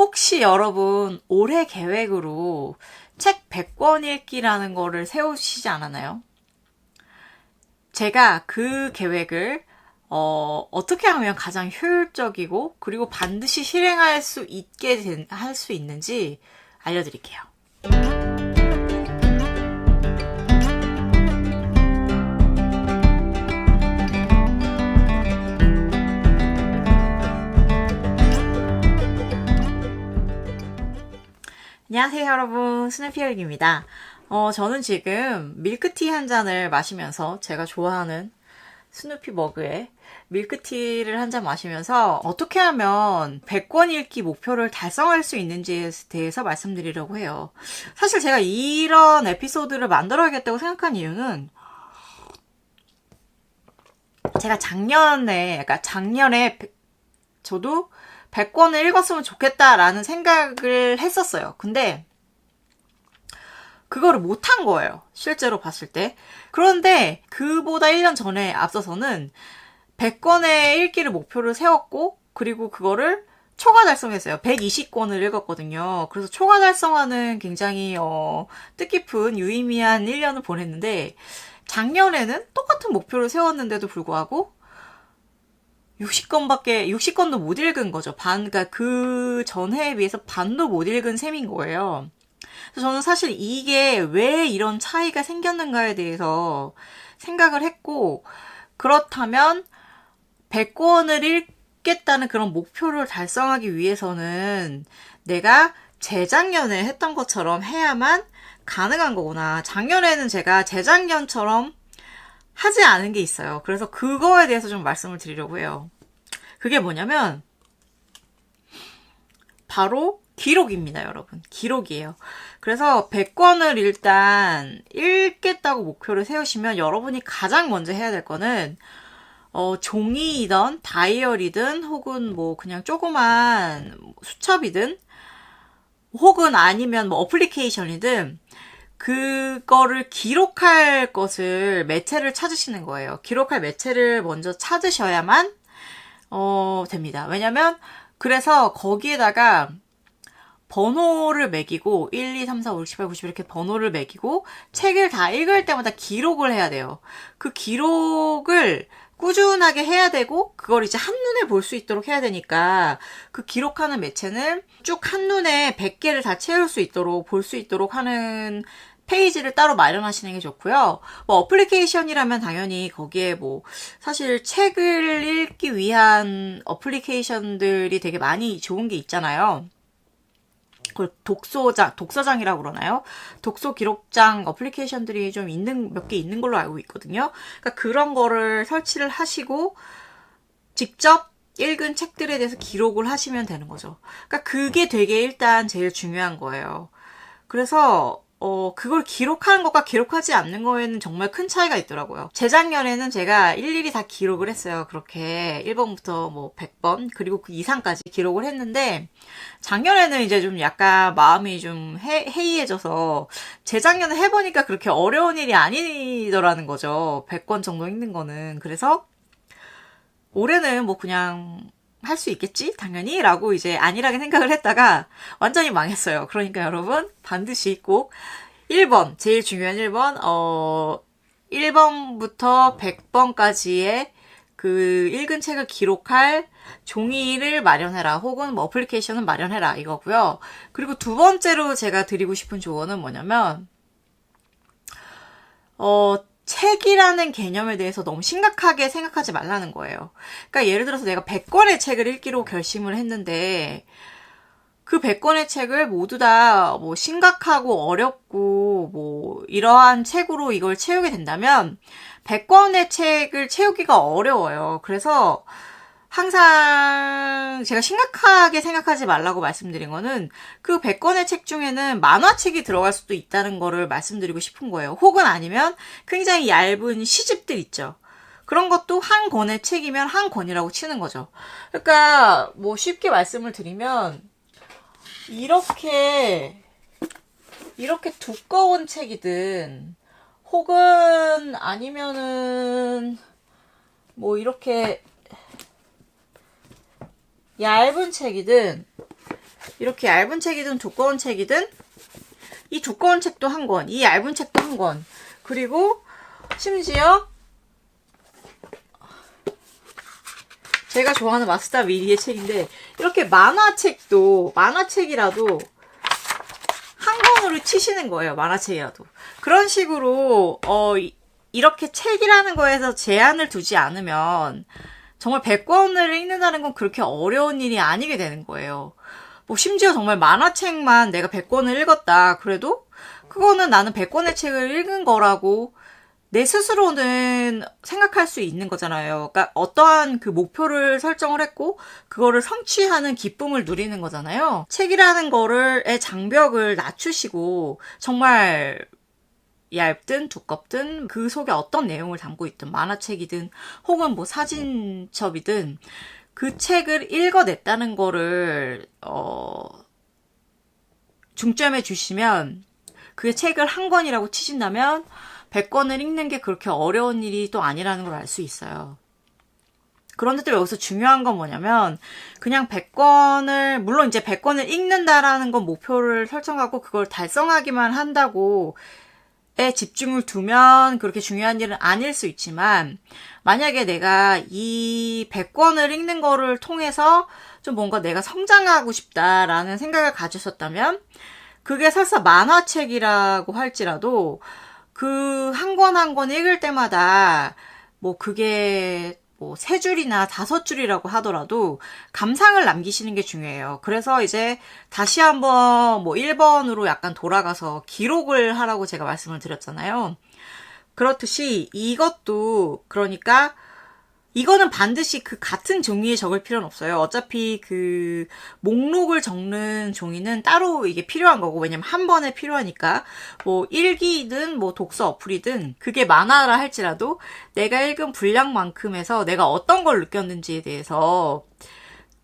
혹시 여러분 올해 계획으로 책 100권 읽기라는 거를 세우시지 않았나요? 제가 그 계획을 어떻게 하면 가장 효율적이고 그리고 반드시 실행할 수 있게 할 수 있는지 알려드릴게요. 안녕하세요 여러분, 스누피얼기입니다. 저는 지금 밀크티 한 잔을 마시면서 제가 좋아하는 스누피 머그에 밀크티를 한 잔 마시면서 어떻게 하면 100권 읽기 목표를 달성할 수 있는지에 대해서 말씀드리려고 해요. 사실 제가 이런 에피소드를 만들어야겠다고 생각한 이유는 제가 작년에 저도 100권을 읽었으면 좋겠다라는 생각을 했었어요. 근데 그거를 못한 거예요. 실제로 봤을 때. 그런데 그보다 1년 전에 앞서서는 100권의 읽기를 목표를 세웠고, 그리고 그거를 초과 달성했어요. 120권을 읽었거든요. 그래서 초과 달성하는 굉장히 뜻깊은 유의미한 1년을 보냈는데, 작년에는 똑같은 목표를 세웠는데도 불구하고 60권도 못 읽은 거죠. 그러니까 그 전해에 비해서 반도 못 읽은 셈인 거예요. 그래서 저는 사실 이게 왜 이런 차이가 생겼는가에 대해서 생각을 했고, 그렇다면 100권을 읽겠다는 그런 목표를 달성하기 위해서는 내가 재작년에 했던 것처럼 해야만 가능한 거구나. 작년에는 제가 재작년처럼 하지 않은 게 있어요. 그래서 그거에 대해서 좀 말씀을 드리려고 해요. 그게 뭐냐면 바로 기록입니다, 여러분. 기록이에요. 그래서 100권을 일단 읽겠다고 목표를 세우시면 여러분이 가장 먼저 해야 될 거는 종이이든 다이어리든 혹은 뭐 그냥 조그만 수첩이든 혹은 아니면 뭐 어플리케이션이든 그거를 기록할 것을 매체를 찾으시는 거예요. 기록할 매체를 먼저 찾으셔야만 됩니다. 왜냐면 그래서 거기에다가 번호를 매기고 1, 2, 3, 4, 5, 6, 7, 8, 9, 10 이렇게 번호를 매기고 책을 다 읽을 때마다 기록을 해야 돼요. 그 기록을 꾸준하게 해야 되고 그걸 이제 한눈에 볼 수 있도록 해야 되니까 그 기록하는 매체는 쭉 한눈에 100개를 다 채울 수 있도록 볼 수 있도록 하는 페이지를 따로 마련하시는 게 좋고요. 뭐 어플리케이션이라면 당연히 거기에 뭐 사실 책을 읽기 위한 어플리케이션들이 되게 많이 좋은 게 있잖아요. 그걸 독서장이라고 그러나요? 독서 기록장 어플리케이션들이 좀 몇 개 있는 걸로 알고 있거든요. 그러니까 그런 거를 설치를 하시고 직접 읽은 책들에 대해서 기록을 하시면 되는 거죠. 그러니까 그게 되게 일단 제일 중요한 거예요. 그래서 그걸 기록하는 것과 기록하지 않는 거에는 정말 큰 차이가 있더라고요. 재작년에는 제가 일일이 다 기록을 했어요. 그렇게 1번부터 뭐 100번, 그리고 그 이상까지 기록을 했는데, 작년에는 이제 좀 약간 마음이 좀 해이해져서, 재작년에 해보니까 그렇게 어려운 일이 아니더라는 거죠. 100권 정도 읽는 거는. 그래서, 올해는 뭐 그냥, 할 수 있겠지? 당연히? 라고 이제 안일하게 생각을 했다가 완전히 망했어요. 그러니까 여러분 반드시 꼭 1번, 제일 중요한 1번, 1번부터 100번까지의 그 읽은 책을 기록할 종이를 마련해라. 혹은 뭐 어플리케이션을 마련해라. 이거고요. 그리고 두 번째로 제가 드리고 싶은 조언은 뭐냐면, 책이라는 개념에 대해서 너무 심각하게 생각하지 말라는 거예요. 그러니까 예를 들어서 내가 100권의 책을 읽기로 결심을 했는데 그 100권의 책을 모두 다 뭐 심각하고 어렵고 뭐 이러한 책으로 이걸 채우게 된다면 100권의 책을 채우기가 어려워요. 그래서 항상 제가 심각하게 생각하지 말라고 말씀드린 거는 그 100권의 책 중에는 만화책이 들어갈 수도 있다는 거를 말씀드리고 싶은 거예요. 혹은 아니면 굉장히 얇은 시집들 있죠. 그런 것도 한 권의 책이면 한 권이라고 치는 거죠. 그러니까 뭐 쉽게 말씀을 드리면 이렇게 두꺼운 책이든 혹은 아니면은 뭐 이렇게 얇은 책이든 이렇게 얇은 책이든 두꺼운 책이든 이 두꺼운 책도 한 권, 이 얇은 책도 한 권, 그리고 심지어 제가 좋아하는 마스다 미리의 책인데 이렇게 만화책도 만화책이라도 한 권으로 치시는 거예요. 만화책이라도. 그런 식으로 이렇게 책이라는 거에서 제한을 두지 않으면 정말 100권을 읽는다는 건 그렇게 어려운 일이 아니게 되는 거예요. 뭐 심지어 정말 만화책만 내가 100권을 읽었다. 그래도 그거는 나는 100권의 책을 읽은 거라고 내 스스로는 생각할 수 있는 거잖아요. 그러니까 어떠한 그 목표를 설정을 했고 그거를 성취하는 기쁨을 누리는 거잖아요. 책이라는 거를의 장벽을 낮추시고 정말 얇든 두껍든 그 속에 어떤 내용을 담고 있든 만화책이든 혹은 뭐 사진첩이든 그 책을 읽어냈다는 거를 중점해 주시면 그게 책을 한 권이라고 치신다면 100권을 읽는 게 그렇게 어려운 일이 또 아니라는 걸 알 수 있어요. 그런데 또 여기서 중요한 건 뭐냐면 그냥 100권을 물론 이제 100권을 읽는다라는 건 목표를 설정하고 그걸 달성하기만 한다고 에 집중을 두면 그렇게 중요한 일은 아닐 수 있지만 만약에 내가 이 100권을 읽는 거를 통해서 좀 뭔가 내가 성장하고 싶다라는 생각을 가졌었다면 그게 설사 만화책이라고 할지라도 그 한 권 한 권 읽을 때마다 뭐 그게 뭐 3줄이나 5줄이라고 하더라도 감상을 남기시는 게 중요해요. 그래서 이제 다시 한번 뭐 1번으로 약간 돌아가서 기록을 하라고 제가 말씀을 드렸잖아요. 그렇듯이 이것도 그러니까 이거는 반드시 그 같은 종이에 적을 필요는 없어요. 어차피 그 목록을 적는 종이는 따로 이게 필요한 거고, 왜냐면 한 번에 필요하니까. 뭐 일기든 뭐 독서 어플이든 그게 만화라 할지라도 내가 읽은 분량만큼에서 내가 어떤 걸 느꼈는지에 대해서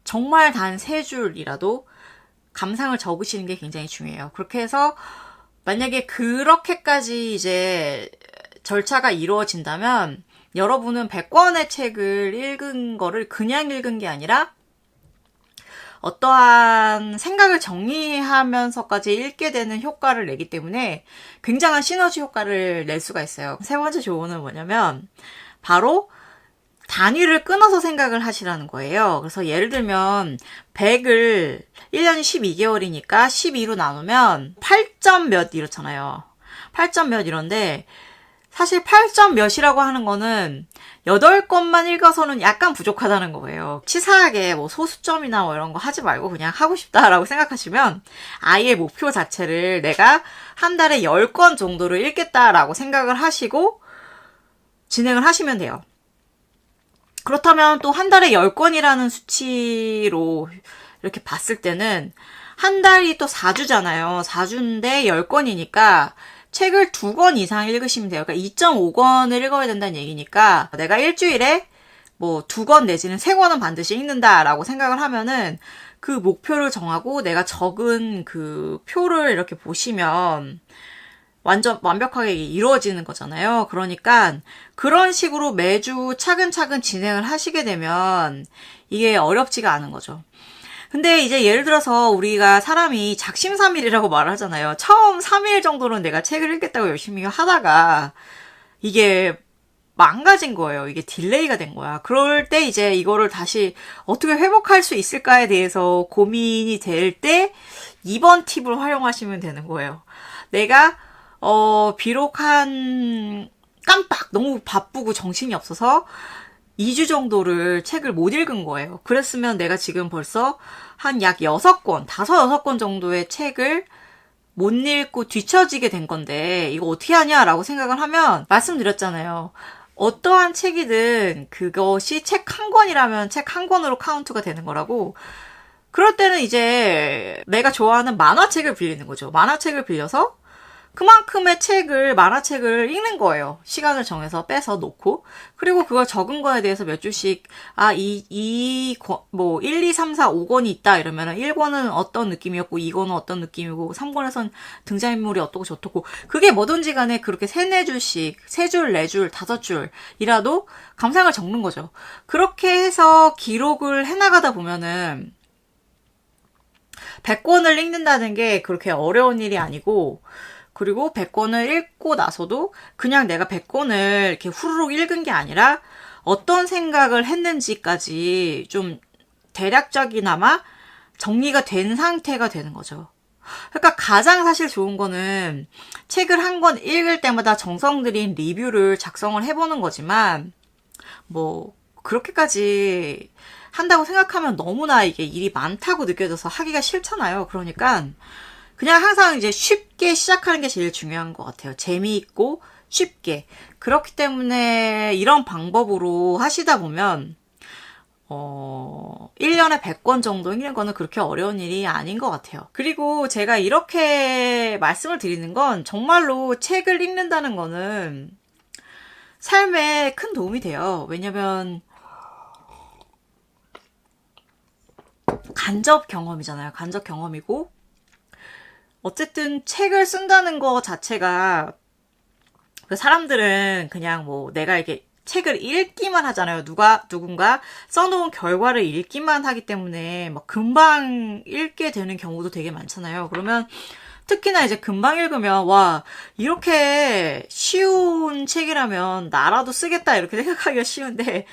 정말 단 3줄이라도 감상을 적으시는 게 굉장히 중요해요. 그렇게 해서 만약에 그렇게까지 이제 절차가 이루어진다면 여러분은 100권의 책을 읽은 거를 그냥 읽은 게 아니라 어떠한 생각을 정리하면서까지 읽게 되는 효과를 내기 때문에 굉장한 시너지 효과를 낼 수가 있어요. 세 번째 조언은 뭐냐면 바로 단위를 끊어서 생각을 하시라는 거예요. 그래서 예를 들면 100을 1년이 12개월이니까 12로 나누면 8점 몇 이렇잖아요. 8점 몇 이런데 사실 8점 몇이라고 하는 거는 8권만 읽어서는 약간 부족하다는 거예요. 치사하게 뭐 소수점이나 뭐 이런 거 하지 말고 그냥 하고 싶다라고 생각하시면 아예 목표 자체를 내가 한 달에 10권 정도를 읽겠다라고 생각을 하시고 진행을 하시면 돼요. 그렇다면 또 한 달에 10권이라는 수치로 이렇게 봤을 때는 한 달이 또 4주잖아요. 4주인데 10권이니까 책을 2권 이상 읽으시면 돼요. 그러니까 2.5권을 읽어야 된다는 얘기니까 내가 일주일에 뭐 2권 내지는 3권은 반드시 읽는다라고 생각을 하면은 그 목표를 정하고 내가 적은 그 표를 이렇게 보시면 완전 완벽하게 이루어지는 거잖아요. 그러니까 그런 식으로 매주 차근차근 진행을 하시게 되면 이게 어렵지가 않은 거죠. 근데 이제 예를 들어서 우리가 사람이 작심삼일이라고 말을 하잖아요. 처음 3일 정도는 내가 책을 읽겠다고 열심히 하다가 이게 망가진 거예요. 이게 딜레이가 된 거야. 그럴 때 이제 이거를 다시 어떻게 회복할 수 있을까에 대해서 고민이 될 때 2번 팁을 활용하시면 되는 거예요. 내가 비록 한 깜빡 너무 바쁘고 정신이 없어서 2주 정도를 책을 못 읽은 거예요. 그랬으면 내가 지금 벌써 한 약 6권, 5, 6권 정도의 책을 못 읽고 뒤처지게 된 건데 이거 어떻게 하냐라고 생각을 하면 말씀드렸잖아요. 어떠한 책이든 그것이 책 한 권이라면 책 한 권으로 카운트가 되는 거라고. 그럴 때는 이제 내가 좋아하는 만화책을 빌리는 거죠. 만화책을 빌려서 그만큼의 책을, 만화책을 읽는 거예요. 시간을 정해서 빼서 놓고. 그리고 그걸 적은 거에 대해서 몇 줄씩, 뭐, 1, 2, 3, 4, 5권이 있다. 이러면은 1권은 어떤 느낌이었고, 2권은 어떤 느낌이고, 3권에선 등장인물이 어떻고 저떻고. 그게 뭐든지 간에 그렇게 3, 4줄씩, 3줄, 4줄, 5줄이라도 감상을 적는 거죠. 그렇게 해서 기록을 해나가다 보면은, 100권을 읽는다는 게 그렇게 어려운 일이 아니고, 그리고 100권을 읽고 나서도 그냥 내가 100권을 이렇게 후루룩 읽은 게 아니라 어떤 생각을 했는지까지 좀 대략적이나마 정리가 된 상태가 되는 거죠. 그러니까 가장 사실 좋은 거는 책을 한 권 읽을 때마다 정성 들인 리뷰를 작성을 해보는 거지만, 뭐 그렇게까지 한다고 생각하면 너무나 이게 일이 많다고 느껴져서 하기가 싫잖아요. 그러니까 그냥 항상 이제 쉽게 시작하는 게 제일 중요한 것 같아요. 재미있고 쉽게. 그렇기 때문에 이런 방법으로 하시다 보면 1년에 100권 정도 읽는 거는 그렇게 어려운 일이 아닌 것 같아요. 그리고 제가 이렇게 말씀을 드리는 건 정말로 책을 읽는다는 거는 삶에 큰 도움이 돼요. 왜냐면 간접 경험이잖아요. 간접 경험이고, 어쨌든 책을 쓴다는 거 자체가, 사람들은 그냥 뭐 내가 이렇게 책을 읽기만 하잖아요. 누군가 써놓은 결과를 읽기만 하기 때문에 막 금방 읽게 되는 경우도 되게 많잖아요. 그러면 특히나 이제 금방 읽으면, 와, 이렇게 쉬운 책이라면 나라도 쓰겠다 이렇게 생각하기가 쉬운데,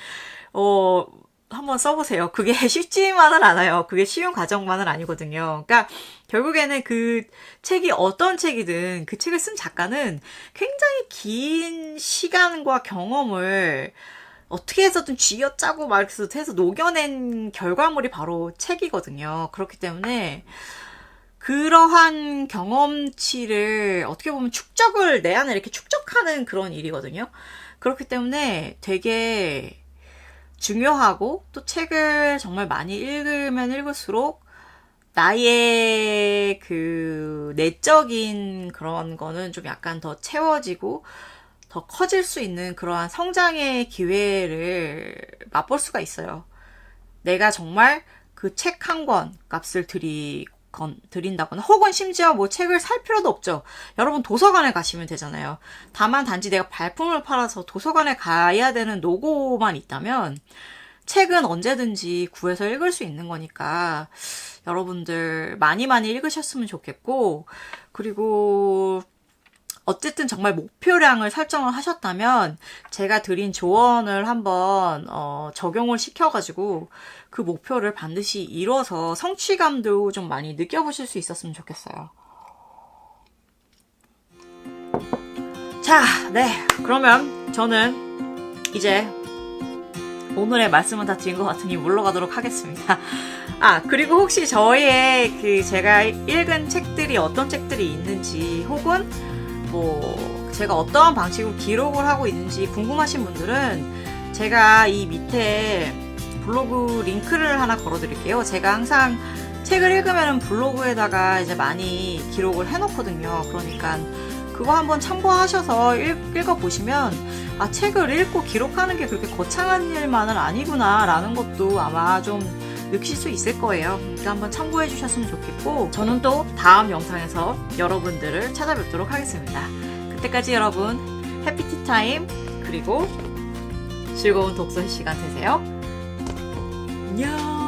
한번 써보세요. 그게 쉽지만은 않아요. 그게 쉬운 과정만은 아니거든요. 그러니까 결국에는 그 책이 어떤 책이든 그 책을 쓴 작가는 굉장히 긴 시간과 경험을 어떻게 해서든 쥐어짜고 막 이렇게 해서 녹여낸 결과물이 바로 책이거든요. 그렇기 때문에 그러한 경험치를 어떻게 보면 내 안에 이렇게 축적하는 그런 일이거든요. 그렇기 때문에 되게 중요하고, 또 책을 정말 많이 읽으면 읽을수록 나의 그 내적인 그런 거는 좀 약간 더 채워지고 더 커질 수 있는 그러한 성장의 기회를 맛볼 수가 있어요. 내가 정말 그 책 한 권 값을 드린다거나, 혹은 심지어 뭐 책을 살 필요도 없죠. 여러분 도서관에 가시면 되잖아요. 다만 단지 내가 발품을 팔아서 도서관에 가야 되는 노고만 있다면 책은 언제든지 구해서 읽을 수 있는 거니까 여러분들 많이 읽으셨으면 좋겠고, 그리고 어쨌든 정말 목표량을 설정을 하셨다면 제가 드린 조언을 한번 적용을 시켜가지고 그 목표를 반드시 이뤄서 성취감도 좀 많이 느껴보실 수 있었으면 좋겠어요. 자, 네. 그러면 저는 이제 오늘의 말씀은 다 드린 것 같으니 물러가도록 하겠습니다. 그리고 혹시 저의 제가 읽은 책들이 어떤 책들이 있는지, 혹은 뭐 제가 어떠한 방식으로 기록을 하고 있는지 궁금하신 분들은 제가 이 밑에 블로그 링크를 하나 걸어드릴게요. 제가 항상 책을 읽으면 블로그에다가 이제 많이 기록을 해놓거든요. 그러니까 그거 한번 참고하셔서 읽어보시면, 책을 읽고 기록하는 게 그렇게 거창한 일만은 아니구나 라는 것도 아마 좀 느끼실 수 있을 거예요. 그러니까 한번 참고해 주셨으면 좋겠고, 저는 또 다음 영상에서 여러분들을 찾아뵙도록 하겠습니다. 그때까지 여러분 해피티타임, 그리고 즐거운 독서 시간 되세요. 안녕.